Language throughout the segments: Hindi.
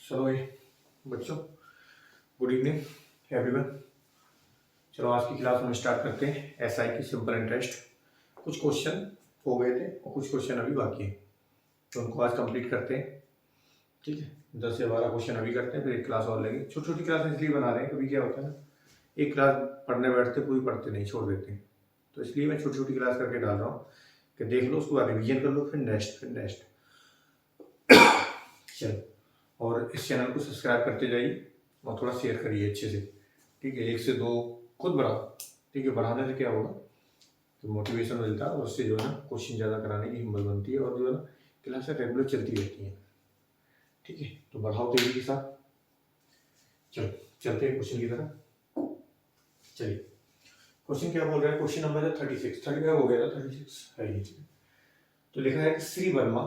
चलो भाई बच्चों, गुड इवनिंग एवरीवन। चलो आज की क्लास में स्टार्ट करते हैं एसआई की सिंपल इंटरेस्ट। कुछ क्वेश्चन हो गए थे और कुछ क्वेश्चन अभी बाकी है, तो उनको आज कंप्लीट करते हैं। ठीक है, 10 से 12 क्वेश्चन अभी करते हैं, फिर एक क्लास और लेंगे। छोटी छोटी क्लास इसलिए बना रहे हैं, कभी क्या होता है ना, एक क्लास पढ़ने बैठते पूरी पढ़ते नहीं, छोड़ देते हैं। तो इसलिए मैं छोटी छोटी क्लास करके डाल रहा हूँ कि देख लो, उसके बाद रिविजन कर लो, फिर नेक्स्ट। चलो, और इस चैनल को सब्सक्राइब करते जाइए और थोड़ा शेयर करिए अच्छे से। ठीक है, 1 से 2 खुद बढ़ाओ। ठीक है, बढ़ाने से क्या होगा तो मोटिवेशन मिलता है, और उससे जो है ना क्वेश्चन ज़्यादा कराने की हिम्मत बनती है, और जो है ना क्लासें रेगुलर चलती रहती हैं। ठीक है, तो बढ़ाओ तेजी के साथ। चलो चलते हैं क्वेश्चन की तरफ। चलिए, क्वेश्चन क्या बोल रहा है? क्वेश्चन नंबर है 36, 35 हो गया था, 36 है ये। तो लिखा है कि श्री वर्मा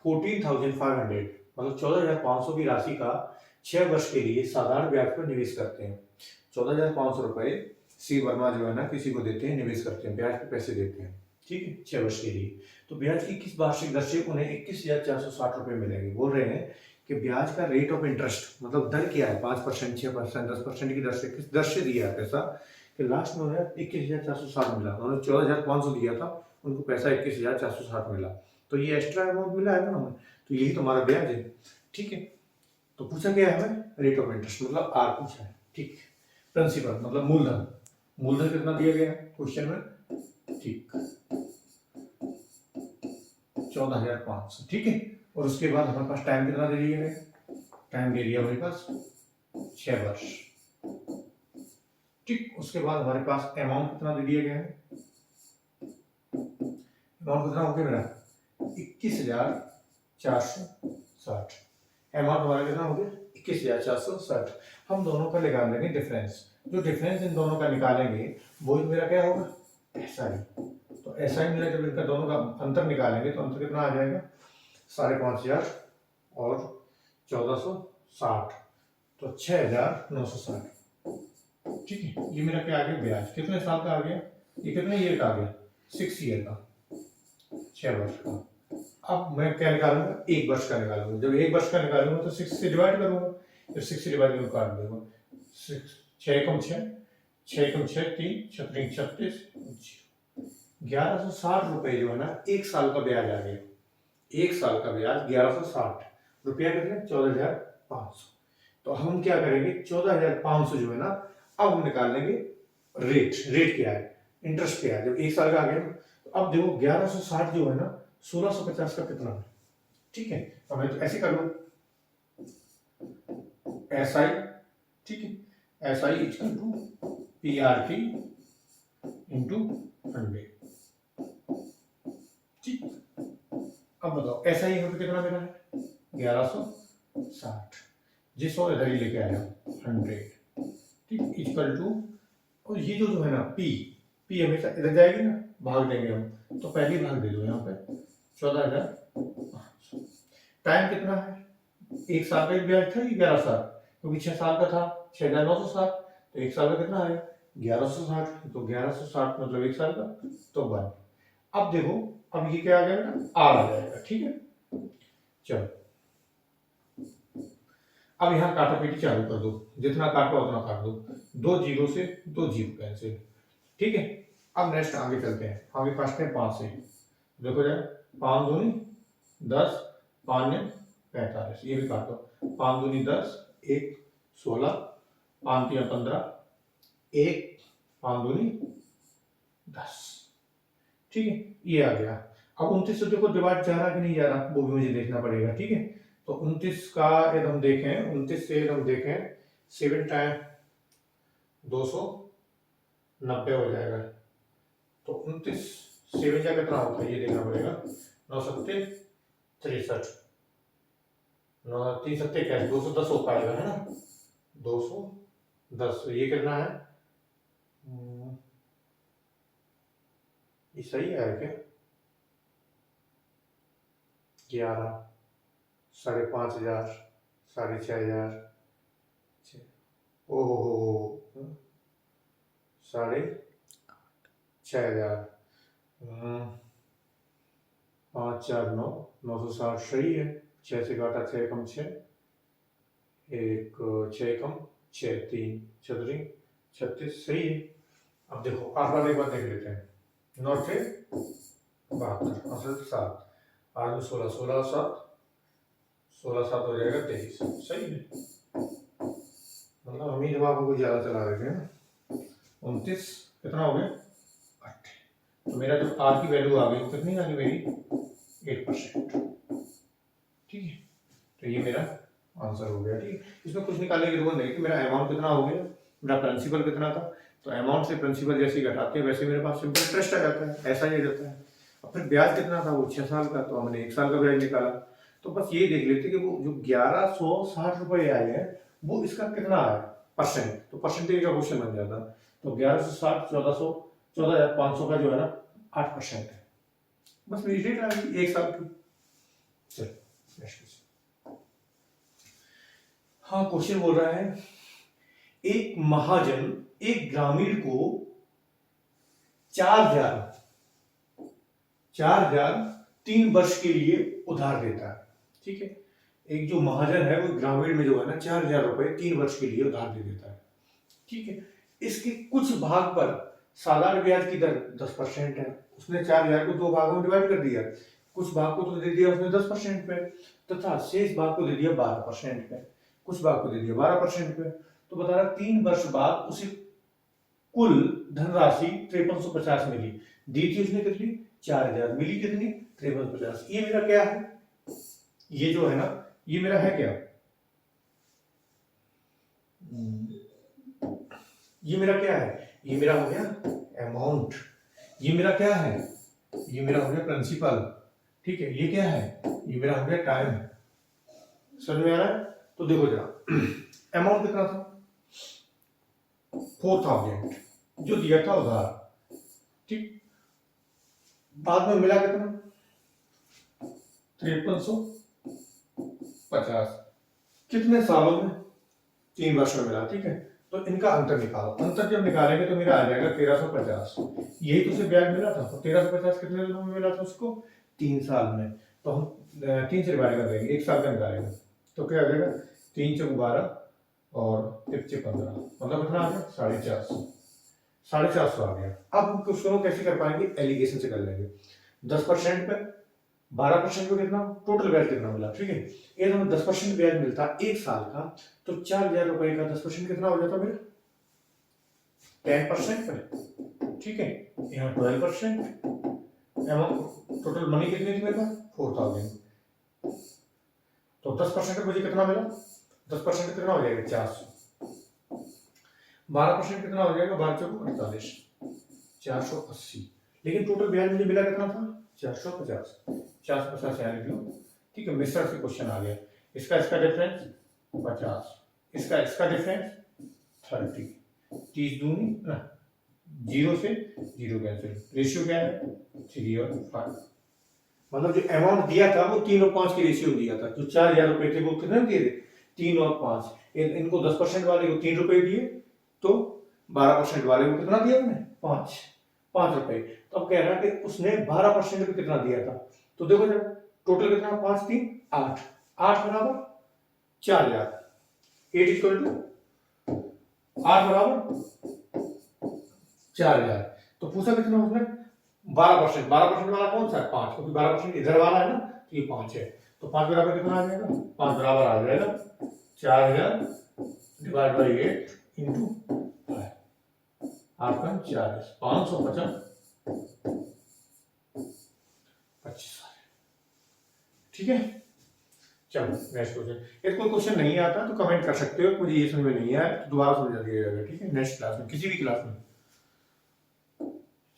14,500 मतलब 14,500 की राशि का 6 वर्ष के लिए साधारण ब्याज पर निवेश करते हैं। 14,500 रुपए श्री वर्मा जो है ना किसी को देते हैं, निवेश करते हैं, ब्याज पे पैसे देते हैं। ठीक है, 6 वर्ष के लिए। तो ब्याज की किस वार्षिक दर से उन्हें 21,460 रुपए मिलेंगे? बोल रहे हैं कि ब्याज का रेट ऑफ इंटरेस्ट मतलब दर क्या है, 5%, 6%, 10% की दर से, किस दर से दिया है पैसा कि लास्ट में उन्हें 21,460 मिला। उन्होंने 14,500 दिया था, उनको पैसा 21,460 मिला। तो ये एक्स्ट्रा अमाउंट मिला है ना हमें, तो यही तो हमारा ब्याज है। ठीक है, तो पूछा गया है हमें रेट ऑफ इंटरेस्ट मतलब आर पूछा है। ठीक, प्रिंसिपल मतलब मूलधन। मूलधन कितना दिया गया है क्वेश्चन में? ठीक, 14,500। ठीक है, और उसके बाद हमारे पास टाइम कितना दे दिया गया? टाइम दे दिया हमारे पास 6 वर्ष। ठीक, उसके बाद हमारे पास अमाउंट कितना दे दिया गया है? अमाउंट कितना हो गया मेरा? 21,460। अमाउंट हमारा कितना हो गया? 21,460। हम दोनों का निकाल लेंगे डिफरेंस। जो डिफरेंस इन दोनों का निकालेंगे वो मेरा क्या होगा? एसआई। तो एसआई मेरा जब इनका दोनों का अंतर निकालेंगे तो अंतर कितना आ जाएगा? 5,500 और 1,460, तो 6,960। ठीक है, ये मेरा क्या आ गया? ब्याज। कितने साल का आ गया? ये कितने ईयर का आ गया? 6 ईयर का, 6 वर्ष का। अब मैं क्या निकालूंगा? 1 वर्ष का निकालूंगा। जब 1 वर्ष का निकालूंगा तो 6 से डिवाइड करूंगा, फिर 6 से डिवाइड करके काट दूंगा। 6 कम 6, 6 कम 6 3, 6 3 36, 1160 रुपए जो है ना 1 साल का ब्याज आ गया। 1 साल का ब्याज 1160 रुपया, कितने? 14,500। तो हम क्या करेंगे? 14,500 जो है ना, अब हम निकाल लेंगे रेट। रेट क्या है? इंटरेस्ट क्या है? जब 1 साल का आ गया तो अब देखो 1160 जो है ना 1650 का कितना है? ठीक है, तो मैं तो ऐसे कर लूं एस आई। ठीक है, S I equal to P R T into 100। ठीक, अब बताओ एस आई यहाँ पे कितना मेरा है? 1160, जिसको इधर ही लेके आया 100। ठीक, इक्वल टू, और ये जो है ना पी, पी हमेशा इधर जाएगी ना, भाग देंगे हम, तो पहली भाग दे दो यहाँ पे 14,500। टाइम कितना है? 1 साल का एक ब्याज था, 11 साल, क्योंकि 6 साल का था 6,960, तो 1 साल का कितना आया? 1160। तो 1160 मतलब 1 साल का, तो 1। अब देखो, अब ये क्या आ जाएगा? आर आ जाएगा। ठीक है, चलो अब यहाँ काटा पीटी चालू कर दो, जितना काटो उतना काट दो। 2 जीरो से 2 जीरो कैंसिल। ठीक है, अब नेक्स्ट आगे चलते हैं। आगे काटते हैं 5 से। देखो जाए, 5 दूनी 10, 5 ने 45, ये भी काटो। 5 दूनी 10, 1 16, 5 3 15, 1 5 दूनी 10। ठीक है, ये आ गया। अब 29 से देखो डिवाइड जा रहा कि नहीं जा रहा, वो भी मुझे देखना पड़ेगा। ठीक है, तो 29 का यदि हम देखें, 29 से यदि हम देखें 7 टाइम 290 हो जाएगा। तो 29 7 का कितना होता है ये देखना पड़ेगा। 9 सत्ते 63, 9 3 सत्ते कैसे 210 हो पाएगा, है ना? 210, ये कितना है? ये सही है क्या? 11, 5,500, 6,500, ओहो 6,500, 5 4 9, 960 सही है। 6 से काटा 6 कम 6, एक 6 कम 6 3 36 36 सही है। अब देखो आठ बार एक बार देख लेते हैं। 9 से 72 असल 7 8 में 16 16 7 16 7 हो जाएगा 23 सही है। मतलब हम ही जवाब को ज़्यादा चला रहे थे ना। 29 कितना हो गया 8। तो मेरा जो आर की वैल्यू आ गई वो कितनी आ गई मेरी 8%। ठीक है, तो ये मेरा आंसर हो गया। ठीक है, इसमें कुछ निकालने की जरूरत नहीं कि मेरा अमाउंट कितना हो गया, मेरा प्रिंसिपल कितना था। तो अमाउंट से प्रिंसिपल जैसे घटाते हैं वैसे मेरे पास सिंपल इंटरेस्ट आ जाता है, ऐसा ही जाता है। अब फिर ब्याज कितना था, वो 6 साल का, तो हमने 1 साल का ब्याज निकाला। तो बस ये देख लेते कि वो जो 1160 रुपये आए हैं वो इसका कितना आया परसेंट, तो परसेंटेज का क्वेश्चन बन जाता। तो 1160 1400 14,500 का जो है ना 8% है। बस मेरी रेट आ गई 1 साल की। चलो नेक्स्ट क्वेश्चन। हाँ, क्वेश्चन बोल रहा है एक महाजन एक ग्रामीण को 4,000 3 वर्ष के लिए उधार देता है। ठीक है, एक जो महाजन है वो ग्रामीण में जो है ना 4,000 रुपए 3 वर्ष के लिए उधार दे देता है। ठीक है, इसके कुछ भाग पर साधारण ब्याज की दर 10% है। उसने 4,000 को 2 भागों में डिवाइड कर दिया, कुछ भाग को तो दे दिया उसने 10% पे, तथा शेष भाग को दे दिया 12% पे, कुछ भाग को दे दिया 12% पे। तो बता रहा 3 वर्ष बाद उसे कुल धनराशि 5350 मिली। दी थी उसने कितनी 4,000, मिली कितनी 5350। ये मेरा क्या है, ये जो है ना ये मेरा है क्या, ये मेरा क्या है, ये मेरा हो गया अमाउंट। ये मेरा क्या है, ये मेरा हो गया प्रिंसिपल। ठीक है, ये क्या है, ये मेरा हो गया टाइम। समझ में आ रहा है। तो देखो जरा अमाउंट कितना था 4,000 जो दिया था उधार। ठीक, बाद में मिला कितना 5350, कितने सालों में 3 वर्ष में मिला। ठीक है, तो इनका अंतर निकालो। अंतर जब निकालेंगे तो मेरा आ जाएगा 1350। यही तो उसे ब्याज मिला था, तो 1350 कितने दिनों में मिला था उसको 3 साल में। तो हम 3 से डिवाइड कर देंगे, 1 साल का निकालेंगे तो क्या आ जाएगा 3 से 12 और 1 से 15, मतलब कितना आ गया 450। 450 आ गया। अब हम क्वेश्चन को कैसे कर पाएंगे, एलिगेशन से कर लेंगे। 10% पे 12% पे कितना टोटल ब्याज कितना मिला। ठीक है, ये हमें 10% ब्याज मिलता 1 साल का, तो 4,000 रुपए का 10% कितना हो जाता मेरा 10% पे। ठीक है, यहाँ 12%, टोटल मनी कितनी थी मेरे पास 4,000। तो 10% पे मुझे कितना मिला, 10% कितना हो जाएगा 400। 12% कितना हो जाएगा 12 चौको 48, 480। लेकिन टोटल ब्याज मुझे मिला कितना था 450। 450 यहाँ लिख लो। ठीक है, मिश्रण से क्वेश्चन आ गया। इसका डिफरेंस 50, इसका डिफरेंस 30, 30 दूनी ना 0 से 0 कैंसिल, रेशियो क्या है 3 और 5। मतलब जो अमाउंट दिया था वो 3 और 5 की रेशियो दिया था। जो 4,000 रुपए थे वो कितने दिए थे 3 और 5। इनको 10% वाले को 3 रुपए दिए, तो 12% वाले को कितना दिया हमने 5 रुपए। तो अब कह रहा है कि उसने 12% पे कितना दिया था। तो देखो जरा टोटल कितना 5 3 8, 8 बराबर 4,000, 8 इक्वल टू 8 बराबर 4,000। तो पूछा कितना उसने 12%। 12% वाला कौन सा है 5, क्योंकि 12% इधर वाला है ना, तो ये 5 है। तो 5 बराबर कितना आ जाएगा 5 बराबर आ जाएगा 4,000 डिवाइड बाई 8 इंटू 8 का 40, 550 25। ठीक है, चलो नेक्स्ट क्वेश्चन। यदि कोई क्वेश्चन नहीं आता तो कमेंट कर सकते हो, मुझे ये समझ में नहीं आया तो दोबारा समझा दिया जाएगा। ठीक है, नेक्स्ट क्लास में, किसी भी क्लास में।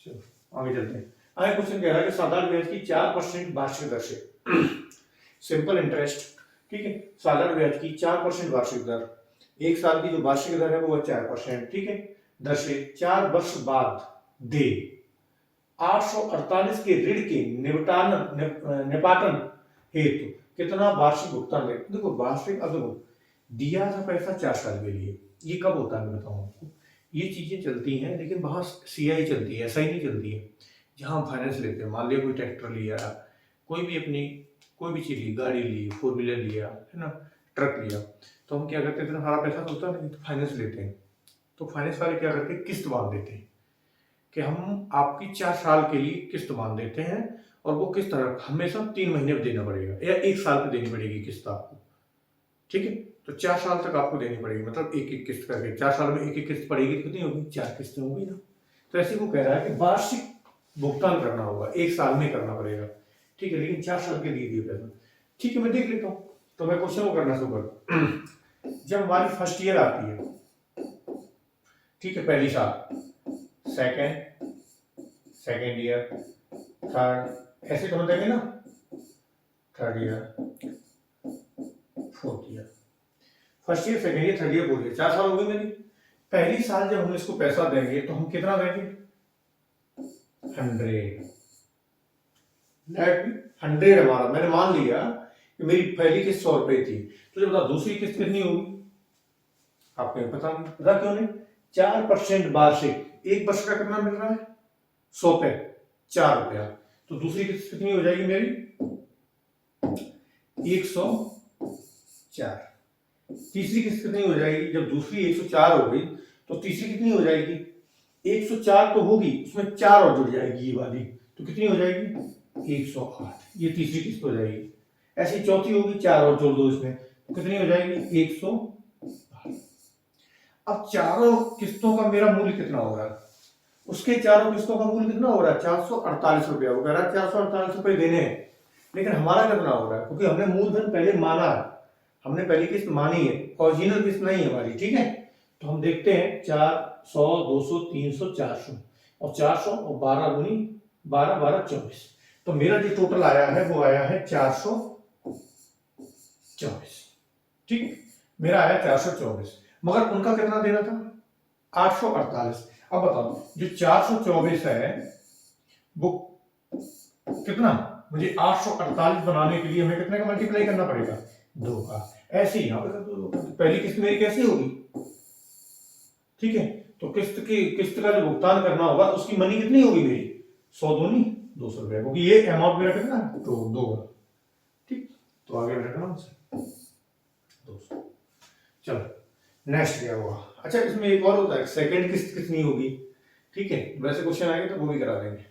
चलो आगे चलते हैं। आगे क्वेश्चन कह रहा है कि साधारण ब्याज की 4% वार्षिक दर से सिंपल इंटरेस्ट। ठीक है, साधारण ब्याज की 4% वार्षिक दर, 1 साल की जो वार्षिक दर है वो 4%। ठीक है, दर से 4 वर्ष बाद दे 848 के ऋण के निपाटन हेतु कितना वार्षिक भुगतान दे। देखो वार्षिक, अब देखो दिया था पैसा 4 साल के लिए, ये कब होता है मैं बताऊं आपको। ये चीजें चलती हैं लेकिन वहां सीआई चलती है, ऐसा ही नहीं चलती है। जहां हम फाइनेंस लेते हैं, मान लिया कोई ट्रैक्टर लिया, कोई भी अपनी कोई भी चीज ली, गाड़ी ली, 4 व्हीलर लिया है ना, ट्रक लिया, तो हम क्या करते थे, हमारा पैसा तो होता नहीं, तो फाइनेंस लेते हैं। तो फाइनेंस वाले क्या करते हैं, किस्त बांध देते हैं कि हम आपकी 4 साल के लिए किस्त बांध देते हैं, और वो किस्त हमेशा 3 महीने में देना पड़ेगा या 1 साल पे देनी पड़ेगी किस्त आपको, ठीक है। तो 4 साल तक आपको देनी पड़ेगी, मतलब एक एक किस्त करके 4 साल में एक एक किस्त पड़ेगी, तो कितनी होगी, 4 किस्तें होंगी ना। तो ऐसे वो कह रहा है कि वार्षिक भुगतान करना होगा, 1 साल में करना पड़ेगा, ठीक है, लेकिन 4 साल के लिए दिए पैसा, ठीक है। मैं देख लेता हूँ, तो मैं क्वेश्चन को करना शुरू कर। जब हमारी फर्स्ट ईयर आती है, ठीक है, पहली साल, सेकेंड ईयर, थर्ड, ऐसे तो देंगे ना, third year, fourth year, first year, second year, third year, fourth year, 4 साल हो गए मेरी। पहली साल जब हम इसको पैसा देंगे तो हम कितना देंगे, 100, नेट 100 हमारा, मैंने मान लिया कि मेरी पहली किस्त 100 रुपए थी, तो जब बताओ दूसरी किस्त कितनी होगी, आपको पता नहीं, पता क्यों नहीं, 4% वार्षिक, एक वर्ष का कितना मिल रहा है, 100 पे 4 रुपया, तो दूसरी किस्त कितनी हो जाएगी मेरी, 104। तीसरी किस्त कितनी हो जाएगी, जब दूसरी 104 हो गई तो तीसरी कितनी हो जाएगी, 104 तो होगी, उसमें 4 और जुड़ जाएगी ये वाली, तो कितनी हो जाएगी, 108, ये तीसरी किस्त हो जाएगी। ऐसी चौथी होगी, 4 और जोड़ दो इसमें, तो कितनी हो जाएगी, 112। अब चारों किस्तों का मेरा मूल्य कितना हो रहा है, उसके चारों किस्तों का मूल्य कितना हो रहा है, 448 रुपया। वो कह रहा है 448 रुपए देने हैं, लेकिन हमारा कितना हो रहा है, क्योंकि हमने मूलधन पहले माना है, हमने पहली किस्त मानी है, ओरिजिनल किस्त नहीं है हमारी, ठीक है। तो हम देखते हैं 400, 200, 300, 400, और 400 और 12 गुनी 12, 12, 24, तो मेरा जो टोटल आया है वो आया है 424, ठीक, मेरा आया 424, मगर उनका कितना देना था, 848। अब बताओ जो 424 है वो कितना, मुझे 848 बनाने के लिए हमें कितने का मल्टीप्लाई करना पड़ेगा, 2 का। ऐसे ही यहाँ पे पहली किस्त मेरी कैसी होगी, ठीक है, तो किस्त का जो भुगतान करना होगा उसकी मनी कितनी होगी मेरी, 100 दूनी 200 रुपया, क्योंकि ये अमाउंट मेरा कितना है, तो 2, ठीक। तो आगे रखना 200। चलो नेक्स्ट क्या हुआ, अच्छा इसमें एक और होता है, सेकंड किस्त कितनी होगी, ठीक है, वैसे क्वेश्चन आएंगे तो वो भी करा देंगे।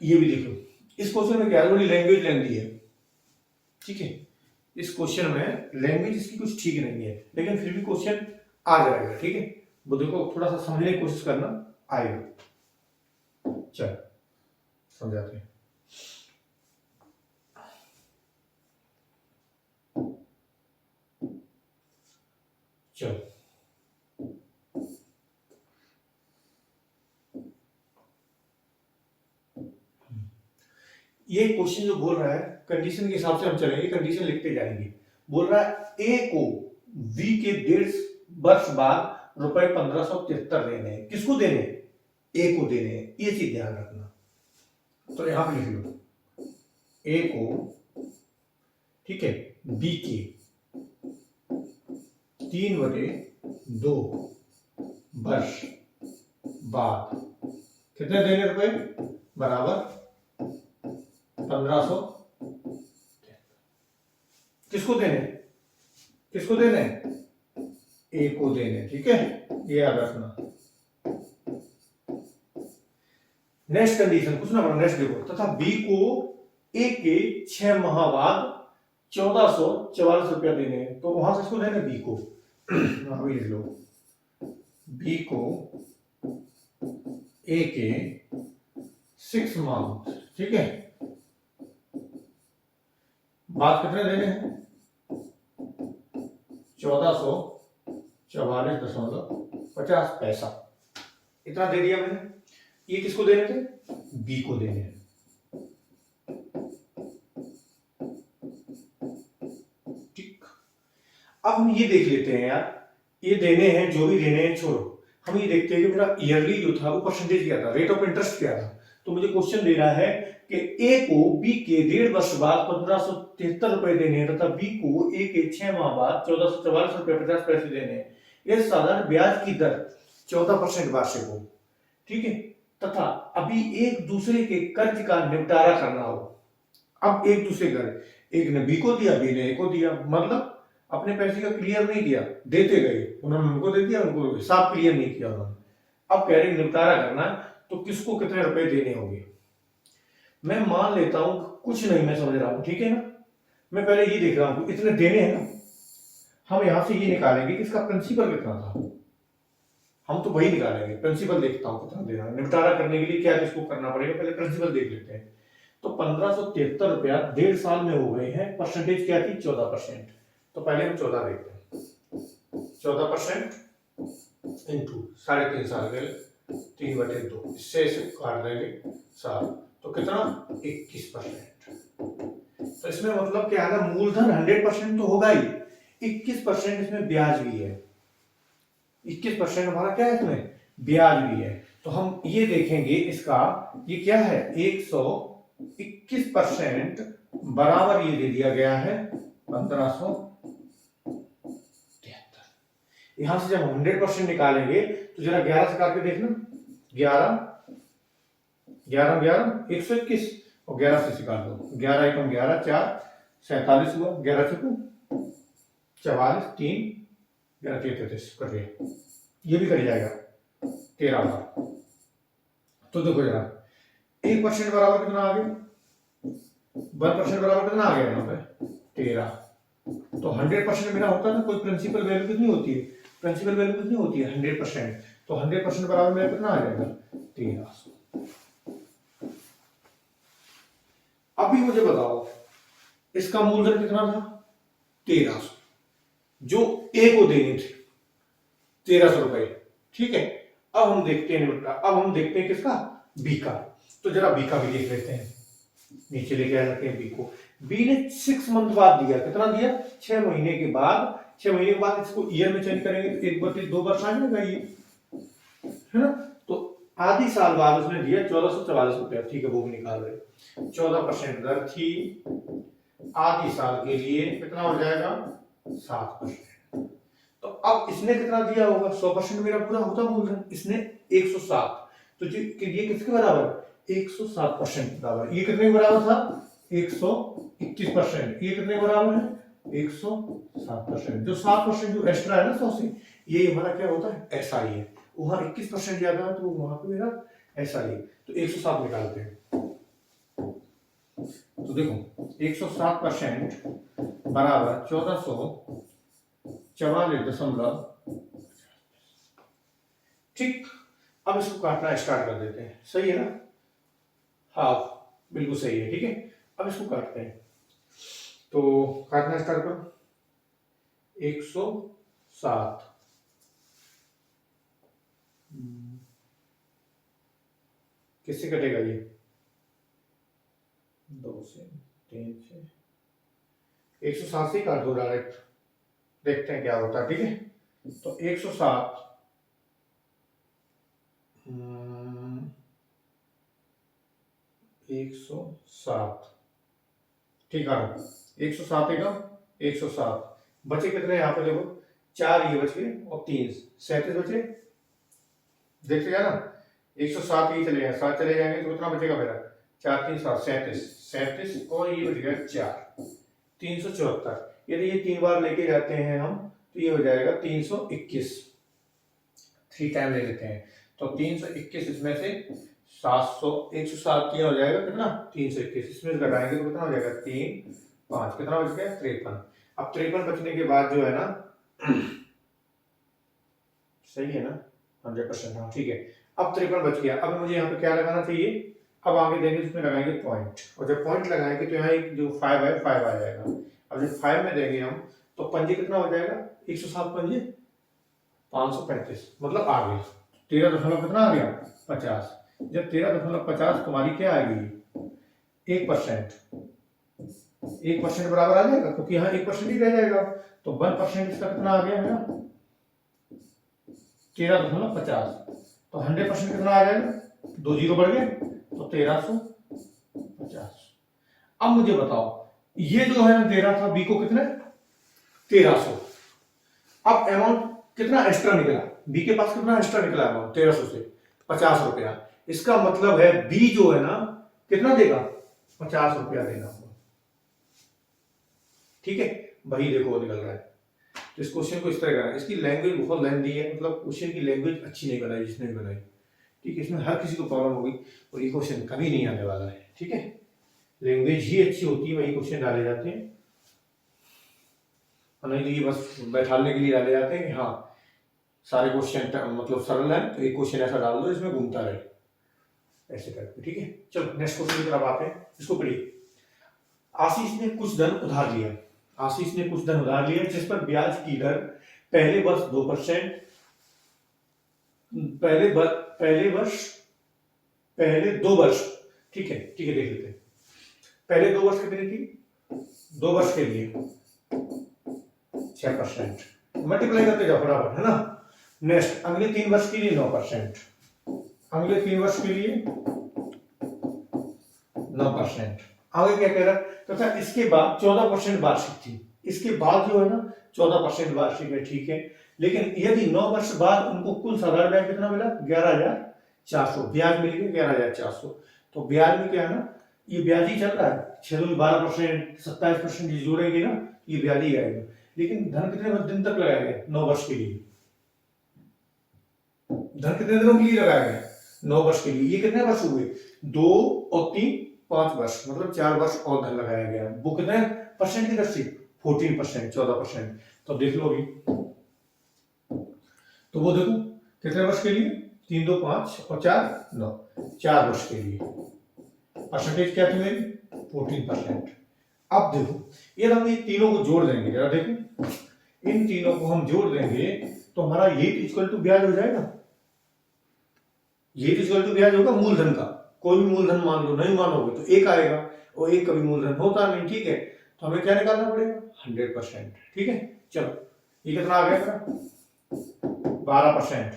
ये भी देखो, इस क्वेश्चन में क्या है, बड़ी लैंग्वेज लेंदी है, ठीक है, इस क्वेश्चन में लैंग्वेज इसकी कुछ ठीक नहीं है, लेकिन फिर भी क्वेश्चन आ जाएगा, ठीक है। वो देखो थोड़ा सा समझने की कोशिश करना, आएगा। चल समझाते हैं। चलो ये क्वेश्चन जो बोल रहा है, कंडीशन के हिसाब से हम चलेंगे, कंडीशन लिखते जाएंगे। बोल रहा है ए को बी के 1.5 वर्ष बाद रुपए 1573 देने हैं, किसको देने हैं, ए को देने हैं, ये चीज ध्यान रखना। तो यहां पे लिख लो, ए को, ठीक है, बी के 3/2 वर्ष बाद कितने देने रुपए, बराबर 1500, किसको देने, किसको देने, ए को देने, ठीक है, ये याद रखना। नेक्स्ट कंडीशन कुछ ना, नेक्स्ट देखो, तथा बी को ए के 6 माह बाद 1444 रुपया देने हैं, तो वहां से इसको देने बी को, अभी लिख लो, बी को ए के 6 मंथ, ठीक है, बात कितने देने हैं, 1444.50 इतना दे दिया मैंने। ये किसको देने थे, बी को देने हैं, ठीक। अब हम ये देख लेते हैं यार, ये देने हैं, जो भी देने हैं छोड़ो, हम ये देखते हैं कि मेरा ईयरली जो था वो परसेंटेज क्या था, रेट ऑफ इंटरेस्ट क्या था। तो मुझे क्वेश्चन दे रहा है कि ए को बी के 1.5 वर्ष बाद 1573 रुपए देने हैं, तथा बी को ए के 6 माह बाद 1444 रुपए 50 पैसे देने हैं। यह साधारण ब्याज की दर 14% वार्षिक हो, ठीक है, तथा अभी एक दूसरे के कर्ज का निपटारा करना हो। अब एक दूसरे का, एक ने बी को दिया, बी ने ए को दिया, मतलब अपने पैसे का क्लियर नहीं किया, देते गए, उन्होंने उनको दे दिया, उनको हिसाब क्लियर नहीं किया उन्होंने। अब कह रहे निपटारा करना है तो किसको कितने रुपए देने होंगे। मैं मान लेता हूं कुछ नहीं मैं समझ रहा हूं, ठीक है ना, मैं पहले ये देख रहा हूं इतने देने हैं ना, हम यहां से ये निकालेंगे कि इसका प्रिंसिपल कितना था, हम तो वही निकालेंगे। प्रिंसिपल देखता हूं कितना देना है, निपटारा करने के लिए क्या किसको करना पड़ेगा, पहले प्रिंसिपल देख लेते हैं। तो 1573 रुपया 1.5 साल में हो गए हैं, परसेंटेज क्या थी 14%। तो पहले हम 14 देखते हैं, 14% इंटू 3.5 साल के 3/2, इससे इसे काट देंगे 7, तो कितना 21%। तो इसमें मतलब क्या है ना, मूलधन 100% तो होगा ही, 21% इसमें ब्याज भी है, 21% हमारा क्या है इसमें ब्याज भी है। तो हम ये देखेंगे इसका, ये क्या है 121% बराबर ये दे दिया गया है 1573। यहां से जब 100% निकालेंगे तो जरा 11 से काट के देखना, 11 11 11 121 और 11 से काट दो, 11 एकम 11 4 47 हुआ, 11 से 44 3 11 33 कर दिया, ये भी कर जाएगा 13 बार। तो देखो जरा 1% बराबर कितना आ गया, 1% बराबर कितना आ गया यहाँ पे 13। तो 100% मेरा होता है ना, कोई प्रिंसिपल वैल्यू कितनी होती है, प्रिंसिपल वैल्यू कितनी होती है 100%। तो 100% बराबर मेरा कितना आ जाएगा 1300। अभी मुझे बताओ इसका मूलधन कितना था 1300, जो ए को देने थे 1300 रुपए, ठीक है। अब हम देखते हैं किसका बी का। तो जरा बी का भी देख लेते हैं, नीचे लेके आ जाते हैं बी को। बी ने 6 मंथ बाद दिया, कितना दिया 6 महीने के बाद। 6 महीने के बाद इसको ईयर में चेंज करेंगे तो 1/2 वर्ष आ जाएगा ये, है ना। तो आधी साल बाद उसने दिया 1444 रुपया, ठीक है वो भी निकाल रहे। 14% दर थी, आधी साल के लिए कितना हो जाएगा 7%। तो अब इसने कितना दिया होगा, 100% मेरा पूरा होता मूलधन, इसने 107, तो ये किसके बराबर 107% बराबर। ये कितने के बराबर था 121%, ये कितने बराबर है 107%। जो 7% जो एक्स्ट्रा है ना 100 से, ये हमारा क्या होता है एसआई है। वहां 21% ज्यादा है तो वहां पे मेरा एसआई है। तो 107 निकालते हैं, तो देखो 107% बराबर 1444., ठीक। अब इसको काटना स्टार्ट कर देते हैं, सही है ना, हाफ बिल्कुल सही है, ठीक है। अब इसको काटते हैं, तो काटना स्टार्ट करो। 107 किससे कटेगा ये 2 से 3 से, 107 से काट दो डायरेक्ट, देखते हैं क्या होता है, ठीक है। तो 107 107, ठीक है 107 एकम 107, बचे कितने यहाँ पे देखो 4 ये बच गए और 3 37 बचे, देखते जा ना 107 ये चले जाए 7 चले जाएंगे तो कितना बचेगा मेरा 4 3 7 37 और ये बच गया 4 374। यदि ये 3 बार लेके जाते हैं हम तो ये हो जाएगा 321, 3 टाइम ले लेते हैं तो 321, इसमें से 700 107 किया हो जाएगा कितना 321, इसमें घटाएंगे तो कितना हो जाएगा 3 5, कितना बच गया 53। अब 53 बचने के बाद जो है ना सही है ना 100%, हाँ ठीक है। अब 53 बच गया, अब मुझे यहाँ पे क्या लगाना चाहिए, अब आगे देंगे उसमें लगाएंगे पॉइंट, और जब पॉइंट लगाएंगे तो यहाँ एक जो 5 है 5 आ जाएगा। अब जब 5 में देंगे हम तो पंजे कितना हो जाएगा 107 पंजे 535, मतलब आ गया 13 कितना आ गया 50। जब 13.50 तुम्हारी क्या आएगी 1%, 1% बराबर आ जाएगा क्योंकि यहाँ 1% ही रह जाएगा। तो 1% इसका कितना आ गया मेरा 13.50, तो 100% कितना आ जाएगा 2 जीरो बढ़ गए तो 1350। अब मुझे बताओ ये जो है दे रहा था बी को कितने 1300, अब अमाउंट कितना एक्स्ट्रा निकला, बी के पास कितना एक्स्ट्रा निकला अमाउंट 1300 से 50 रुपया। इसका मतलब है बी जो है ना कितना देगा 50 रुपया देना होगा, ठीक है, वही देखो वो निकल रहा है। तो इस क्वेश्चन को इस तरह करना है। इसकी लैंग्वेज बहुत लेंथी है, मतलब क्वेश्चन की लैंग्वेज अच्छी नहीं बनाई जिसने भी बनाई, ठीक है, इसमें हर किसी को प्रॉब्लम होगी और ये क्वेश्चन कभी नहीं आने वाला है, ठीक है। लैंग्वेज ही अच्छी होती है, वही क्वेश्चन डाले जाते हैं, और नहीं तो ये बस बैठाने के लिए डाले जाते हैं कि हाँ सारे क्वेश्चन मतलब सरल है तो एक क्वेश्चन ऐसा डाल दो इसमें घूमता रहे, ऐसे करके, ठीक है। चलो नेक्स्ट क्वेश्चन की तरफ आते हैं, इसको पढ़िए। आशीष ने कुछ धन उधार लिया, आशीष ने कुछ धन उधार लिया जिस पर ब्याज की दर पहले वर्ष 2%, पहले 2 वर्ष, ठीक है देख लेते हैं। पहले 2 वर्ष कितनी थी, 2 वर्ष के लिए 6%, मल्टीप्लाई करते जाओ बराबर, है ना। नेक्स्ट अगले 3 वर्ष के लिए 9%, अगले 3 वर्ष के लिए 9%। आगे क्या कह रहा है, तथा इसके बाद 14% वार्षिक थी, इसके बाद जो है ना 14% वार्षिक है, ठीक है। लेकिन यदि 9 वर्ष बाद उनको कुल साधारण ब्याज कितना मिला, 11,400 ब्याज मिल गया, 11,400। तो ब्याज में क्या है ना, ये ब्याज ही चल रहा है, 12%, 27% ये जोड़ेंगे ना, ये ब्याज ही आएगा। लेकिन धन कितने दिन तक लगाया गया, 9 वर्ष के लिए। धन कितने दिनों के लिए लगाया गया, 9 वर्ष के लिए। ये कितने वर्ष हुए, 2 और 3 5 वर्ष, मतलब 4 वर्ष और धन लगाया गया। वो कितने परसेंट की दर से, 14%, 14%। तो देख लो अभी, तो वो देखो कितने वर्ष के लिए, 3 2 5 और 4 9, 4 वर्ष के लिए। परसेंटेज क्या थी मेरी, 14%। अब देखो ये हम ये तीनों को जोड़ देंगे, जरा देखो इन तीनों को हम जोड़ देंगे तो हमारा ये इक्वल टू ब्याज हो जाएगा, ये इक्वल टू ब्याज होगा मूलधन का। कोई भी मूलधन मान लो, नहीं मानोगे तो एक आएगा, और एक कभी मूलधन होता नहीं, ठीक है। तो हमें क्या निकालना पड़ेगा, 100%, ठीक है। चलो ये कितना आ गया, 12%,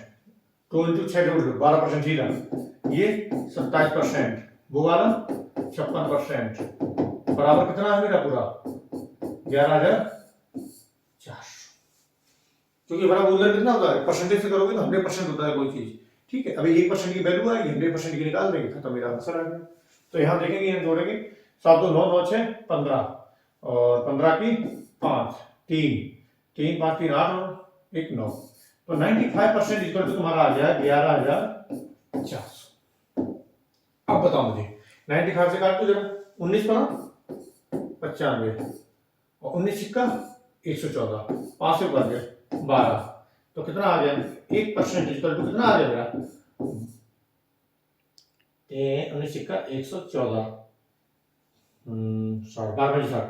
2 × 6 जोड़ लो, 12% ही रहा। ये 27%, वो वाला 56%, बराबर कितना है मेरा पूरा, 11,400। क्योंकि बड़ा मूलधन कितना होता है, परसेंटेज से करोगे तो 100% होता है कोई चीज, ठीक है। अभी 1% की वैल्यू आएगी, 100% की निकाल देंगे, खत्म, मेरा आंसर आ गया। तो यहाँ देखेंगे, यहाँ जोड़ेंगे 7 2 9 9 6 15, और 15 की 5 3 3 5 3 8 और 1 9, तो 95% इक्वल टू तुम्हारा आ गया 11,400। अब बताओ मुझे 95 से काट दो जरा, 19 पर 95 और 19 सिक्का 114, 5 से बढ़ गया 12, तो कितना आ गया, 1% इक्वल टू कितना आ गया मेरा, 19 सिक्का 114,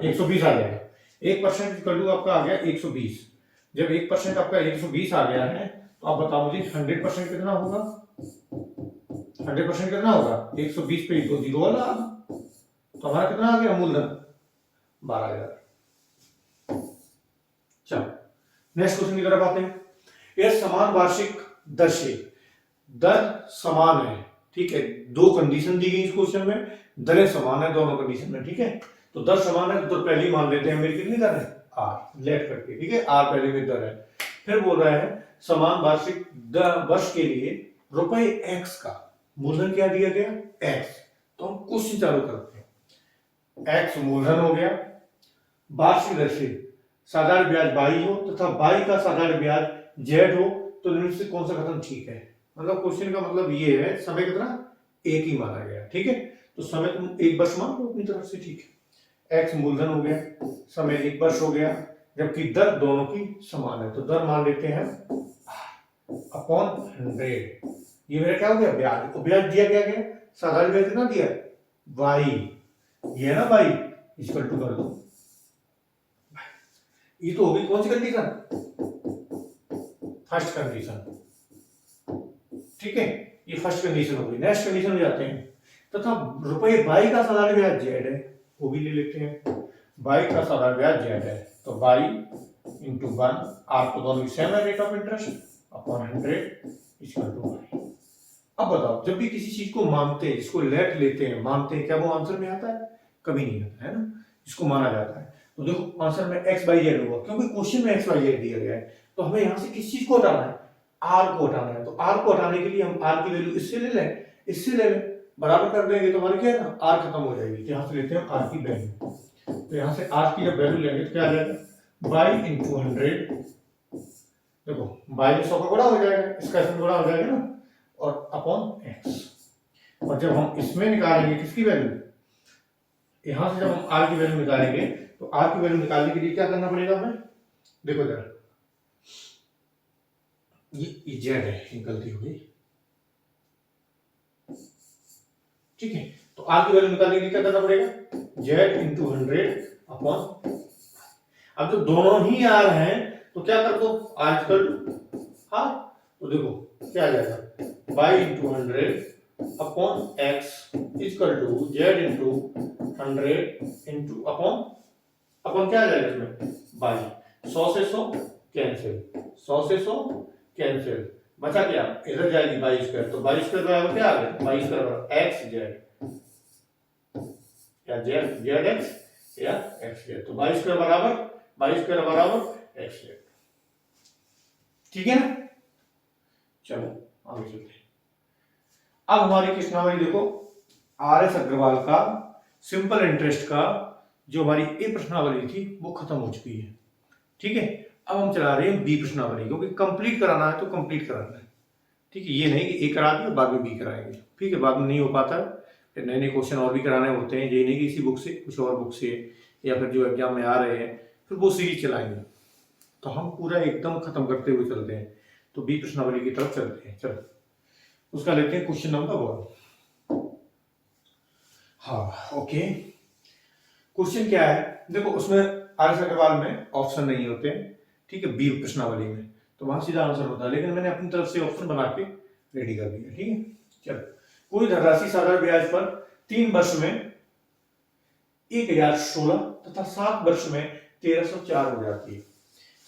120 आ जाएगा। 1% इक्वल टू आपका आ गया 120। जब 1% आपका 120 आ गया है, तो आप बताओ मुझे 100% कितना होगा, 100% कितना होगा, 120 पे 2 जीरो वाला, तो हमारा कितना आ गया मूलधन, 12,000। चलो नेक्स्ट क्वेश्चन की तरफ आते हैं। यह समान वार्षिक दर से, दर समान है, ठीक है। 2 कंडीशन दी गई इस क्वेश्चन में, दरें समान है दोनों कंडीशन में, ठीक है। तो दर समान है तो पहले ही मान लेते हैं मेरी कितनी दर है, आर, लेट करके, ठीक है, आर पहले में दर है। फिर बोल रहा है समान वार्षिक वर्ष के लिए रुपए एक्स का मूलधन क्या दिया गया, एक्स। तो हम क्वेश्चन चालू करते हैं। एक्स मूलधन हो गया, वार्षिक दर से साधारण ब्याज 22 हो तथा 22 का साधारण ब्याज जेड हो, तो इनमें से कौन सा कथन ठीक है। मतलब क्वेश्चन का मतलब ये है, समय कितना, एक ही माना गया, ठीक है। तो समय तुम 1 वर्ष मान लो अपनी तरफ से, ठीक है। एक्स मूलधन हो गया, समय 1 वर्ष हो गया, जबकि दर दोनों की समान है, तो दर मान लेते हैं अपॉन 100। ये मेरा क्या हो गया, ब्याज। तो ब्याज दिया क्या गया, साधारण ब्याज कितना दिया, वाई, ये है ना वाई, इक्वल टू कर दो। ये तो होगी कौन सी कंडीशन, फर्स्ट कंडीशन, ठीक है। ये फर्स्ट कंडीशन होगी। नेक्स्ट कंडीशन में जाते हैं, तथा रुपए 22 का साधारण ब्याज जेड है, वो भी ले लेते हैं। 22 का साधारण ब्याज जेड है, तो 22 इंटू 1, आपको दोनों की सेम है, rate of interest upon 100 equal to Y. अब बताओ, जब भी किसी चीज को मानते हैं, जिसको लेट लेते हैं, मानते हैं, क्या वो आंसर में आता है, कभी नहीं आता है ना, इसको माना जाता है। तो देखो आंसर में एक्स बाई जेड होगा, क्योंकि क्वेश्चन में एक्स बाई जेड दिया गया है। तो हमें यहाँ से किस चीज को हटाना है, आर को हटाना है। तो आर को हटाने के लिए हम आर की वैल्यू इससे ले लें, इससे ले लें, बराबर कर देंगे तो हमारे क्या है ना, आर खत्म हो जाएगी। यहाँ से लेते हैं आर की वैल्यू, तो यहाँ से आर की जब वैल्यू लेंगे तो क्या आ जाएगा, बाई इंटू 100, देखो बाई में 100 का गुणा हो जाएगा, इसका इसमें गुणा हो जाएगा ना, और अपॉन एक्स। और जब हम इसमें निकालेंगे किसकी वैल्यू, यहां से जब हम आर की वैल्यू निकालेंगे तो आर की वैल्यू निकालने के लिए क्या करना पड़ेगा हमें, देखो जरा ये जेड है, ये गलती हो गई, ठीक है। तो आर की वैल्यू निकालने के लिए क्या करना पड़ेगा, जेड इंटू 100 अपॉन, अब जो दोनों ही आर हैं तो क्या कर दो आजकल, हाँ तो देखो क्या आ जाएगा, by into 100 upon X equal to Z into 100 into upon, upon क्या आ जाएगा इसमें, बाई, 100 से 100 कैंसिल, 100 से 100 कैंसिल, बचा क्या, इधर जाएगी बाई स्क्वायर, तो बाई स्क्वायर बराबर क्या आ गया, बाई स्क्वायर बराबर एक्स जेड, या जेड जेड एक्स या एक्स जेड, तो बाई स्क्वायर बराबर एक्स जेड, ठीक है ना। चलो आगे चलते हैं। अब हमारी कृष्णावली देखो, आर एस अग्रवाल का सिंपल इंटरेस्ट का जो हमारी ए प्रश्नावली थी वो खत्म हो चुकी है, ठीक है। अब हम चला रहे हैं बी प्रश्नावली, क्योंकि कंप्लीट कराना है तो कंप्लीट कराना है, ठीक है। ये नहीं कि ए करा दिया बाद में बी कराएंगे, ठीक है, बाद में नहीं हो पाता, फिर नए नए क्वेश्चन और भी कराने होते हैं, ये नहीं कि इसी बुक से कुछ और बुक से या फिर जो एग्जाम में आ रहे हैं फिर वो सीरीज चलाएंगे, तो हम पूरा एकदम खत्म करते हुए चलते हैं। तो बी प्रश्नावली की तरफ चलते हैं, चलो उसका लेते हैं क्वेश्चन नंबर 1। हाँ ओके, क्वेश्चन क्या है, देखो उसमें आर एस अग्रवाल में ऑप्शन नहीं होते हैं, ठीक है, बी प्रश्नावली में तो वहां सीधा आंसर होता है, लेकिन मैंने अपनी तरफ से ऑप्शन बना के रेडी कर दिया, ठीक है। चलो, कोई धनराशि साधारण ब्याज पर 3 वर्ष में 1016 तथा 7 वर्ष में 1304 हो जाती है।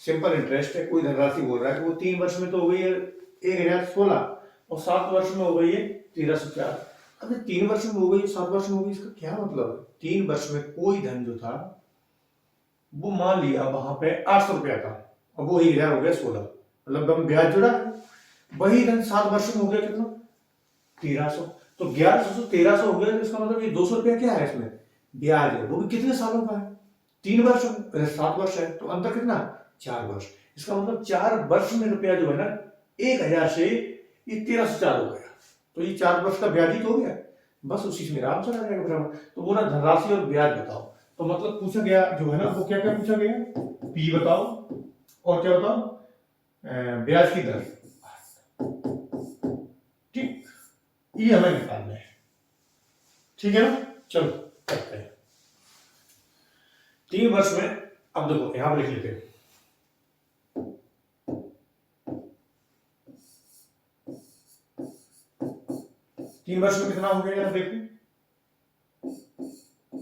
सिंपल इंटरेस्ट है, कोई धनराशि बोल रहा है कि वो 3 वर्ष में तो हो गई है 1016 और 7 वर्ष में हो गई है 1304। अगर 3 वर्ष में हो गई 7 वर्ष में हो गई, इसका क्या मतलब है, 3 वर्ष में कोई धन जो था वो मान लिया वहां पे 800 रुपया का, अब वो 1000 हो गया 16, मतलब ब्याज जुड़ा है, वही धन 7 वर्ष में हो गया कितना 1300, तो 1100 से 1300 हो गया, तो इसका मतलब ये 200 रुपया क्या है इसमें ब्याज है, वो भी कितने सालों का है, 3 वर्ष 7 वर्ष है, तो अंतर कितना 4 वर्ष, इसका मतलब 4 वर्ष में रुपया जो है ना 1000 से ये 1304 हो गया, तो ये 4 वर्ष का ब्याज ही तो हो गया, बस उसी से मेरा आंसर आ जाएगा बराबर। तो बोला धनराशि और ब्याज बताओ, तो मतलब पूछा गया जो है ना वो क्या क्या पूछा गया, पी बताओ और क्या बताओ ब्याज की दर, ठीक, ये हमें निकालना है, ठीक है ना। चलो करते हैं 3 वर्ष में, अब देखो यहां पर लिख लेते हैं, तीन वर्ष में कितना हो गया यार देखो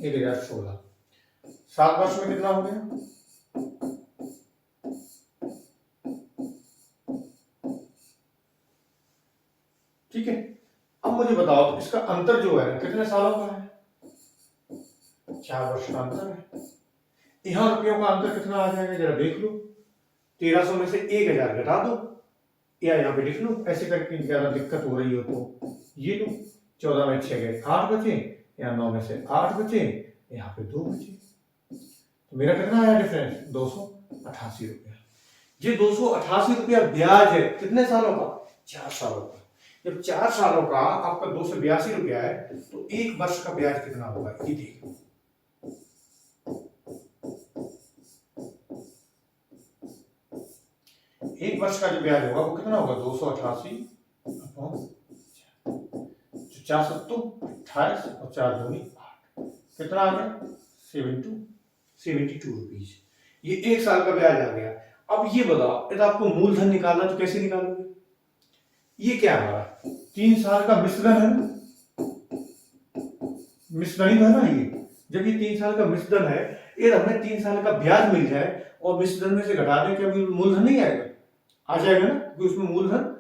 1016, 7 वर्ष में कितना हो गया, ठीक है। अब मुझे बताओ इसका अंतर जो है कितने सालों का है, 4 वर्ष का अंतर है, यहां रुपयों का अंतर कितना आ जाएगा जरा देख लो, 1300 में से 1000 घटा दो या यहाँ पे लिख लो, ऐसे करके ज्यादा दिक्कत हो रही हो तो ये लो, 14 में 6 गए 8 बचे, या 9 में से 8 बचे, यहाँ पे 2 बचे, तो मेरा कितना आया डिफरेंस 288 रुपया। ये 288 रुपया ब्याज है कितने सालों का, 4 सालों का। जब 4 सालों का आपका 282 रुपया है तो 1 वर्ष का ब्याज कितना होगा ये देखो, एक वर्ष का जो ब्याज होगा वो कितना होगा 288 अपॉन 4 सत्तू 28 और 4 दूनी 8, कितना आ गया 72 रुपीज, ये 1 साल का ब्याज आ गया। अब ये बताओ यदि आपको मूलधन निकालना तो कैसे निकालोगे, ये क्या हमारा 3 साल का मिश्रण है ना, मिश्रण है ना ये, जब ये 3 साल का मिश्रण है, ये हमें 3 साल का ब्याज मिल जाए और मिश्रण में से घटा दें, क्या मूलधन नहीं आएगा, आ जाएगा ना, क्योंकि उसमें मूलधन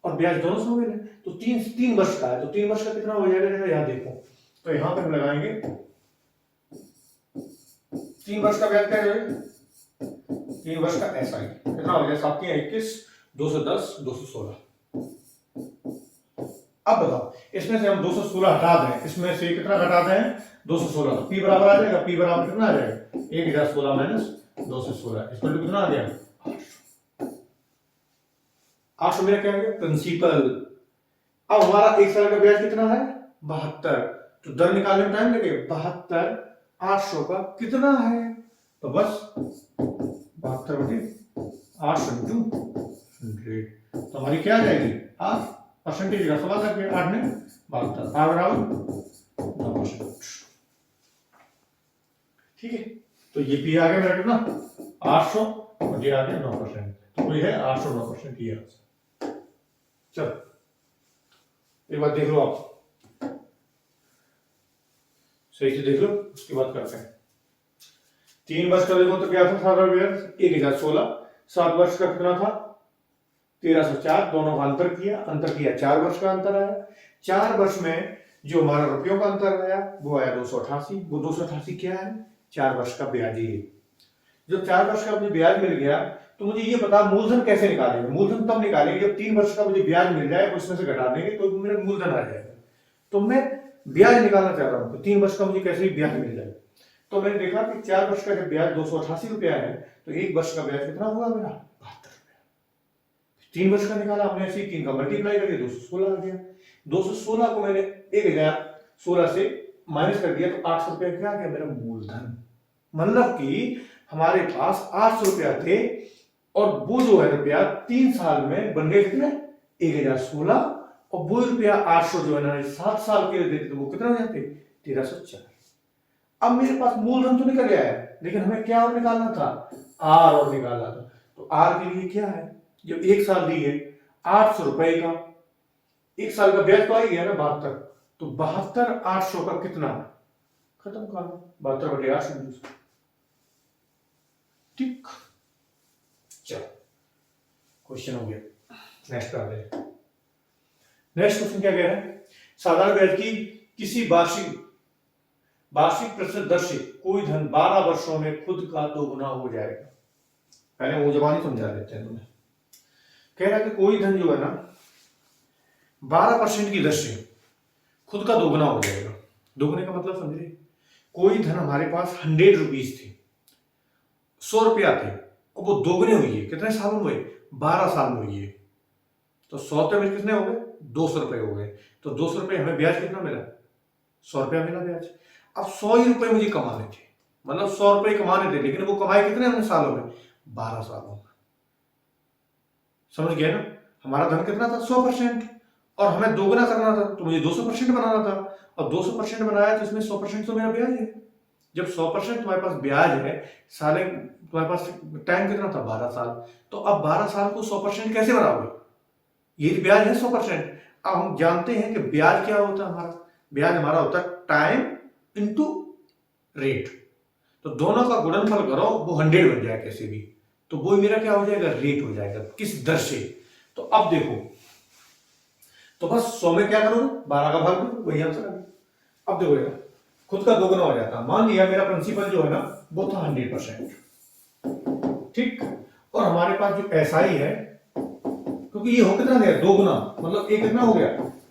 और ब्याज दोनों शामिल है, तो 3 वर्ष का है, तो 3 वर्ष का कितना हो जाएगा जरा यहाँ देखो, तो यहाँ पर हम लगाएंगे 3 वर्ष का ब्याज क्या है, 3 वर्ष का एसआई कितना हो गया 7 21 210 216, अब बताओ, इसमें से हम 216 हटा दें, इसमें से कितना घटा दें 216, तो P बराबर आ जाएगा, P बराबर कितना आ जाएगा 1016 माइनस 216, इसको कितना आ गया 800 मेरा क्या है प्रिंसिपल। अब हमारा एक साल का ब्याज कितना है 72, तो दर निकालने में टाइम लगे 72, 800 का कितना है, तो बस 72 बटे 800 इंटू 100, तो हमारी क्या आ जाएगी 8 परसेंटेज का सवाल करके 8 ने 72, आ बराबर 9%। ठीक है, तो ये पी आ गया मेरा कितना 800 और ये आ गया 9%, तो ये है 800 9% ये आंसर। चलो एक बार देख लो, आप सही से देख लो, उसके बाद करते हैं। 3 वर्ष का देखो तो क्या था साधारण ब्याज 1016, 7 वर्ष का कितना था 1304, दोनों का अंतर किया 4 वर्ष का अंतर आया। 4 वर्ष में जो हमारा रुपयों का अंतर आया वो आया 288, वो 288 क्या है 4 वर्ष का ब्याज ही है। जब 4 वर्ष का मुझे ब्याज मिल गया तो मुझे ये पता मूलधन कैसे निकालेंगे, मूलधन तब निकालेंगे जब 3 वर्ष का मुझे ब्याज मिल जाए, उसमें से घटा देंगे तो मेरा मूलधन आ जाएगा। तो मैं ब्याज निकालना चाह रहा हूँ, तो 3 वर्ष का मुझे कैसे ब्याज मिल जाए, तो मैंने देखा कि 4 वर्ष का जब ब्याज 288 रुपया है तो 1 वर्ष का ब्याज कितना होगा मेरा 72 रुपया। 3 वर्ष का निकाला हमने, ऐसे ही 3 का मल्टीप्लाई करके 216 आ गया। 216 को मैंने 1016 से माइनस कर दिया तो 800 रुपया क्या आ गया मेरा मूलधन। मतलब कि हमारे पास 800 रुपया थे और वो जो है रुपया 3 साल में बन गए कितने 1016, और वो रुपया 800 जो है ना 7 साल के लिए देते तो वो कितना हो जाते 1304। अब मेरे पास मूलधन तो निकल गया है, लेकिन हमें क्या और निकालना था आर और निकालना था। तो आर के लिए क्या है, जब 1 साल दी है 800 रुपए का, 1 साल का ब्याज तो आ ही गया ना 72, तो 72 800 का कितना खत्म कर 72 बटे 800। ठीक, चलो क्वेश्चन हो गया, नेक्स्ट कर दे। नेक्स्ट क्वेश्चन क्या कह रहा है, साधारण ब्याज की किसी वार्षिक प्रतिशत दर से कोई धन 12 वर्षों में खुद का दोगुना हो जाएगा। पहले वो जबानी समझा देते हैं। तुम्हें कह रहा है कि कोई धन जो है ना 12% की दर से खुद का दोगुना हो जाएगा। दोगुने का मतलब समझ रहे, कोई धन हमारे पास 100 रुपीज थे, 100 रुपया थे, और वो दोगुने हुई है कितने सालों में हुए 12 साल में हुई है। तो 100 रुपये में कितने हो गए 200 रुपए हो गए, तो 200 रुपए हमें ब्याज कितना मिला 100 रुपया मिला ब्याज। अब 100 ही रुपए मुझे कमाने थे, मतलब 100 रुपए कमाने थे, लेकिन वो कमाए कितने हमने सालों में 12 सालों में। समझ गए ना, हमारा धन कितना था 100% और हमें दोगुना करना था तो मुझे 200% बनाना था, और 200% बनाया तो इसमें 100% तो मेरा ब्याज है। जब 100% तुम्हारे पास ब्याज है, साले तुम्हारे पास टाइम कितना था 12 साल, तो अब 12 साल को 100% कैसे बनाओगे, ये ब्याज है 100%। अब हम जानते हैं कि ब्याज क्या होता है, हमारा ब्याज हमारा होता है टाइम इनटू रेट, तो दोनों का गुणनफल करो वो 100 बन जाए कैसे भी, तो वो मेरा क्या हो जाएगा रेट हो जाएगा, किस दर से। तो अब देखो, तो बस 100 में क्या करोगे 12 का भाग दो, वही आंसर आ गया। अब देखो यार, खुद का दोगुना हो जाता, मान लिया मेरा प्रिंसिपल जो है ना वो था 100%, ठीक, और हमारे पास जो एसआई है, क्योंकि ये हो कितना गया दोगुना, मतलब ये कितना हो गया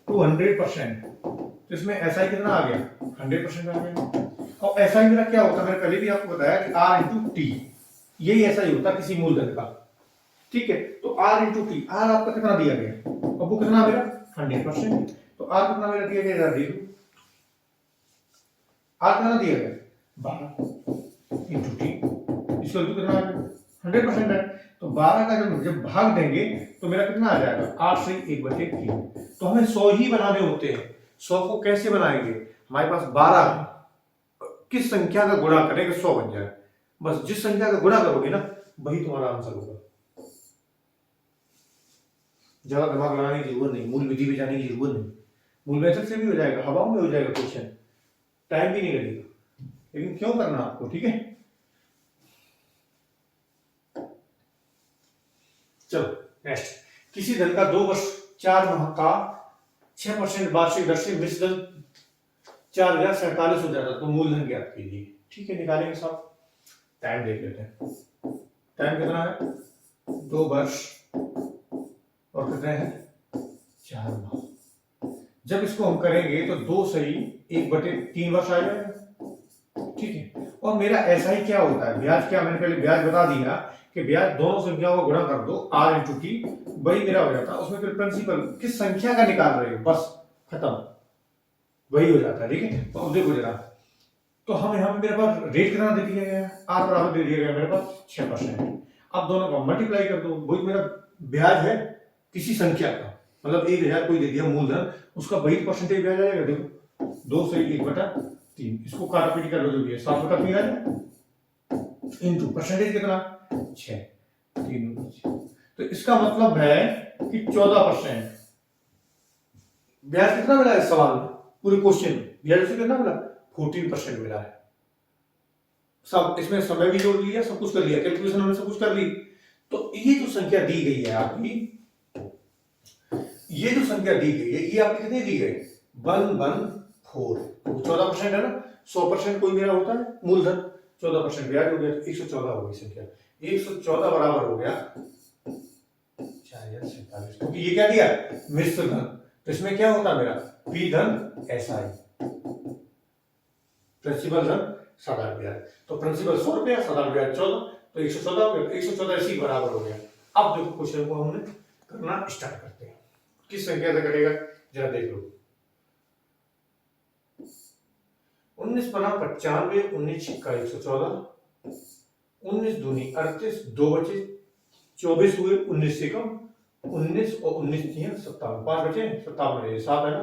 200%, तो इसमें एसआई कितना आ गया 100% आ गया। और एसआई मेरा क्या होता है, मैंने पहले भी आपको बताया कि आर इंटू टी, यही एसआई होता है किसी मूलधन का, ठीक है। तो आर इंटू टी, आर आपका कितना दिया गया और वो कितना मेरा 100%, तो आर कितना मेरा दिया गया देख लो, आर कितना दिया गया 12 इंटू टी, इसका कितना आ गया 100% है, तो 12 का जब भाग देंगे तो मेरा कितना आ जाएगा 8 से 1/3। तो हमें 100 ही बनाने होते हैं। 100 को कैसे बनाएंगे, हमारे पास 12 है, किस संख्या का गुणा करें कि 100 बन जाए, बस जिस संख्या का गुणा करोगे ना वही तुम्हारा आंसर होगा। ज्यादा दिमाग लगाने की जरूरत नहीं, मूल विधि में जाने की जरूरत नहीं, मूल मेथड से भी हो जाएगा, हवाओं में हो जाएगा क्वेश्चन, टाइम भी नहीं लगेगा, लेकिन क्यों करना आपको, ठीक है। चलो नेक्स्ट, किसी धन का 2 वर्ष 4 माह का 6% वार्षिक दर से मिश्र धन 4047 हो जाता, तो मूलधन ज्ञात कीजिए। ठीक है, निकालेंगे सब, टाइम देख लेते हैं, टाइम कितना है 2 वर्ष और कितने हैं 4 माह। जब इसको हम करेंगे तो 2 सही 1/3 वर्ष आ जाएगा, ठीक है। और मेरा ऐसा ही क्या होता है, ब्याज क्या, मैंने पहले ब्याज बता दिया कि ब्याज दोनों संख्याओं को गुणा कर दो, r इंटू टी, वही मेरा हो जाता है। उसमें फिर प्रिंसिपल किस संख्या का निकाल रहे हो, बस खत्म, वही हो जाता है, ठीक है। तो अब देखो जरा, तो हम यहाँ मेरे पास रेट कितना दे दिया गया, r बराबर दे दिया गया मेरे पास 6%। अब दोनों को मल्टीप्लाई कर दो, वही मेरा ब्याज है किसी संख्या का, मतलब 1000 कोई दे दिया मूलधन, उसका वही परसेंटेज ब्याज आएगा। देखो 2 से 1/3, इसको काटा पीटी कर लो, जो भी है 7/3 आ जाए, इंटू परसेंटेज कितना 6, 3। तो इसका मतलब है कि 14% ब्याज कितना मिला है, सवाल में पूरे क्वेश्चन में ब्याज से कितना मिला, 14% मिला है। सब इसमें समय भी जोड़ लिया, सब कुछ कर लिया, कैलकुलेशन हमने सब कुछ कर ली। तो ये जो संख्या दी गई है आपकी, ये जो संख्या दी गई है, ये आपकी कितनी दी गई, 114, 14% है ना। 100% कोई मेरा होता है मूलधन, 14% ब्याज हो गया, 114 हो गई संख्या। 114 बराबर हो गया 4047, क्योंकि ये क्या दिया, मिश्र धन। तो इसमें क्या होता है मेरा, पी धन एसआई, प्रिंसिपल धन साधारण ब्याज। तो प्रिंसिपल 100 रुपया, साधारण ब्याज 14, तो 114 हो गया, 114 इसी बराबर हो गया। अब देखो क्वेश्चन को हमने करना स्टार्ट करते हैं। किस संख्या से कटेगा जरा देख लो, 19 बना 95, 19 छिक्का 114, 19 दूनी 38, 2 बचे 24 हुए, 19 से कम 19 और 19 दिए 57, 5 बचे 57, ये 7 है ना,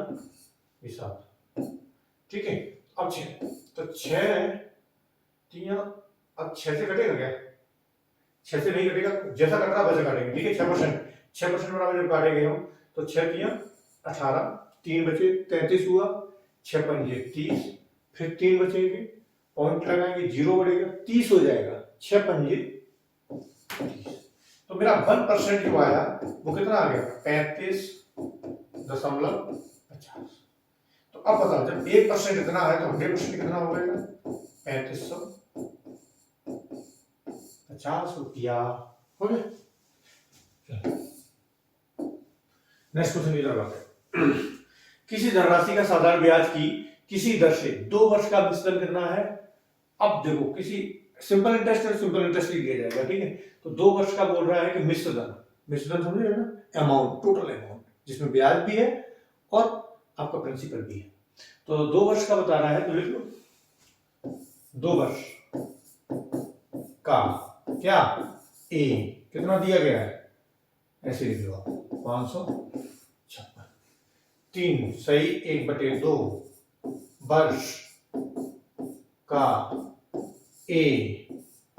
ये 7, ठीक है। अब 6, तो 6 तिया, अब 6 से कटेगा क्या, 6 से नहीं कटेगा, जैसा कट रहा वैसे काटेंगे, ठीक है। 6% बराबर जब काटेंगे हम, तो 6 तिया 18, 3 बचे 33 हुआ, 6 पंजे 30, फिर 3 बचेंगे, पॉइंट लगाएंगे, 0 बढ़ेगा, 30 हो जाएगा, 6 पंजे 30। तो मेरा 1% जो आया वो कितना आ गया, 35.50। तो अब बताओ, जब 1% इतना है तो 100% कितना हो गया, 3550 रुपया हो गया। नेक्स्ट क्वेश्चन इधर बात है, किसी धनराशि का साधारण ब्याज की किसी दर से 2 वर्ष का विस्तार करना है। अब देखो, किसी सिंपल इंटरेस्ट है, सिंपल इंटरेस्ट ही दिया जाएगा, ठीक है। तो 2 वर्ष का बोल रहा है कि मिश्र धन समझ रहे हो ना, अमाउंट, टोटल अमाउंट जिसमें ब्याज भी है और आपका प्रिंसिपल भी है। तो 2 वर्ष का बता रहा है, तो लिख लो 2 वर्ष का क्या, ए कितना दिया गया है, ऐसे लिख लो आप 556, 3 सही 1/2 वर्ष का ए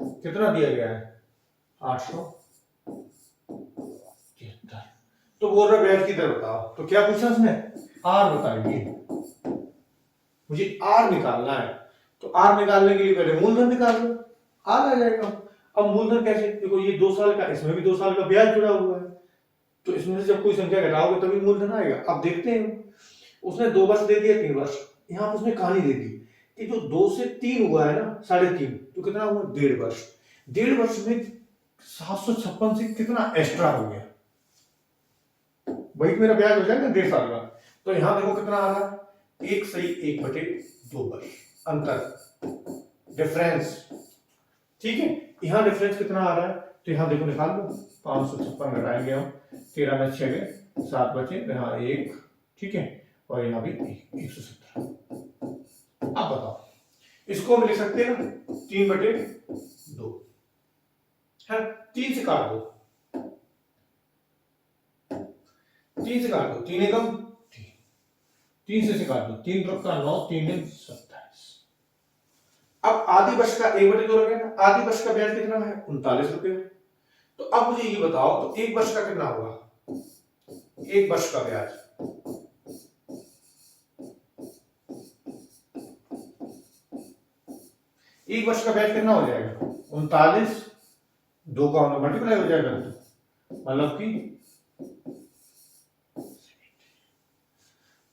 कितना दिया गया है, 873। तो बोल रहा ब्याज की दर बताओ, तो क्या पूछा उसने, आर बताइए, मुझे आर निकालना है। तो आर निकालने के लिए पहले मूलधन निकाल लो, आर आ जाएगा। अब मूलधन कैसे, देखो ये 2 साल का, इसमें भी 2 साल का ब्याज जुड़ा हुआ है, तो इसमें से जब कोई संख्या घटाओगे तभी मूलधन आएगा। अब देखते हैं, उसने 2 वर्ष दे दिया, 3 वर्ष, यहाँ पर उसने कहानी दे दी कि जो 2 से 3 हुआ है ना, 3.5, तो कितना हुआ, 1.5 वर्ष। 1.5 वर्ष में 756 से कितना एक्स्ट्रा हो गया, वही मेरा ब्याज हो जाएगा 1.5 साल का। तो यहाँ देखो कितना आ रहा है, 1 सही 1/2 वर्ष, अंतर, डिफरेंस, ठीक है। यहाँ डिफरेंस कितना आ रहा है, तो यहाँ देखो निकाल लो, 556 घटाएंगे हम, 13 में 6 गए, 7 बचे, यहाँ 1, ठीक है, और यहाँ भी 117। अब बताओ, इसको हम लिख सकते हैं ना 3/2 है, 3 से काट दो, 3 से काट दो, 3 एकम 3 से काट दो, 3 त्रिक का 9, 3 दिन 27। अब आधी वर्ष का 1/2 रह गया ना, आधी वर्ष का ब्याज कितना है, 39 रुपये। तो अब मुझे ये बताओ, तो 1 वर्ष का कितना होगा, 1 वर्ष का ब्याज, एक वर्ष का ब्याज कितना हो जाएगा, 39, 2 का मल्टीप्लाई हो जाएगा, मतलब कि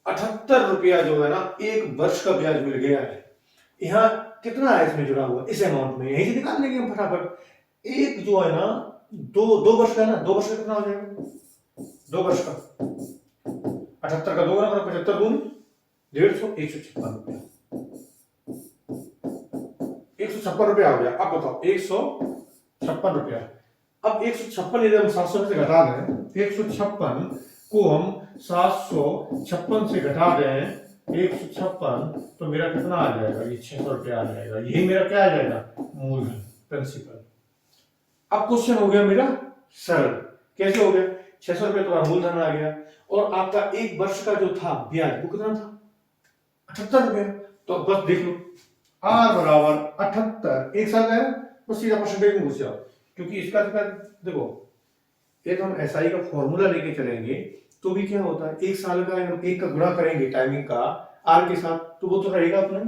78 रुपया जो है ना, 1 वर्ष का ब्याज मिल गया है। यहाँ कितना है इसमें जुड़ा हुआ, इस अमाउंट में, यही से निकाल लेंगे हम फटाफट। एक जो है ना, 2 वर्ष का ना, 2 वर्ष का कितना हो जाएगा, 2 वर्ष का 78 का 2 गुना करो, 75 दून 150, 156 रुपया, 156 रुपया हो गया। अब बताओ 156 रुपया। अब 156 यदि हम 700 से घटा दें, 156 को हम 756 से घटा दें 156, तो मेरा कितना आ जाएगा? ये 600 रुपया आ जाएगा। यही मेरा क्या आ जाएगा? मूलधन, प्रिंसिपल। अब क्वेश्चन हो गया मेरा सरल। कैसे हो गया? 600 रुपये तुम्हारा मूलधन आ गया और आपका एक वर्ष का जो था ब्याज वो कितना था? 78 रुपये। तो बस देख लो, आर बराबर 78 एक साल का है, तो सीधा परसेंटेज में घुस जाओ, क्योंकि इसका देखो एक हम एसआई का फॉर्मूला लेके चलेंगे तो भी क्या होता है, एक साल का हम एक का गुणा करेंगे टाइमिंग का आर के साथ, तो वो तो रहेगा अपना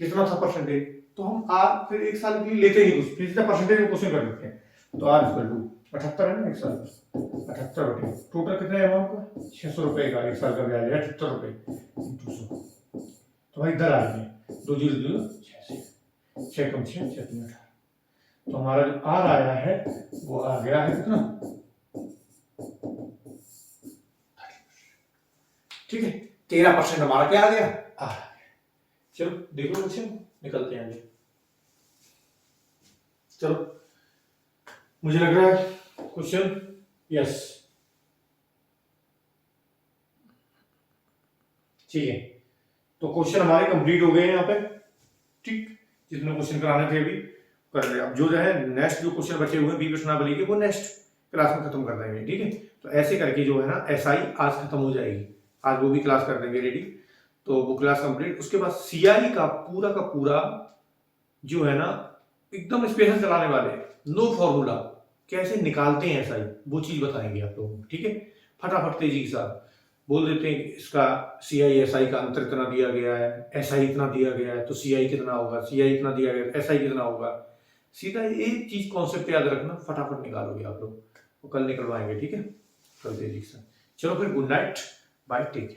कितना था परसेंटेज, तो हम आर फिर एक साल के लिए लेते ही कुछ, फिर परसेंटेज में क्वेश्चन कर लेते हैं। तो आर इक्वल टू 78 है ना, एक साल 78 रुपये, टोटल कितना है अमाउंट का? 600 रुपये का एक साल का ब्याज है, 78 रुपये इंटू 100। तो भाई इधर आ गए 2 0 0 6 6 कम 6 6 3 18। तो हमारा जो आर आया है वो आ गया है कितना? ठीक है, 13% हमारा क्या आ गया? आर आ गया। चलो देख लो क्वेश्चन, निकलते हैं आगे। चलो मुझे लग रहा है क्वेश्चन यस, ठीक है। तो क्वेश्चन हमारे कंप्लीट हो गए हैं यहाँ पे, ठीक। जितने क्वेश्चन कराने थे अभी कर रहे। अब जो है नेक्स्ट जो क्वेश्चन बचे हुए हैं बी प्रश्नावली के, वो नेक्स्ट क्लास में खत्म कर देंगे, ठीक है। तो ऐसे करके जो है ना एसआई आज खत्म हो जाएगी, आज वो भी क्लास कर देंगे रेडी, तो वो क्लास कंप्लीट। उसके बाद सीआई का पूरा जो है ना एकदम स्पेशल चलाने वाले, नो फॉर्मूला कैसे निकालते हैं एसआई, वो चीज बताएंगे आप लोगों को, ठीक है। फटाफट तेजी के साथ बोल देते हैं कि इसका सीआई एसआई का अंतर इतना दिया गया है, एसआई इतना दिया गया है, तो सीआई कितना होगा, सीआई इतना दिया गया है, एसआई कितना होगा। सीधा एक चीज कॉन्सेप्ट याद रखना, फटाफट निकालोगे आप लोग, वो कल निकलवाएंगे, ठीक है, कल तेजी के साथ। चलो फिर good night, bye, take care.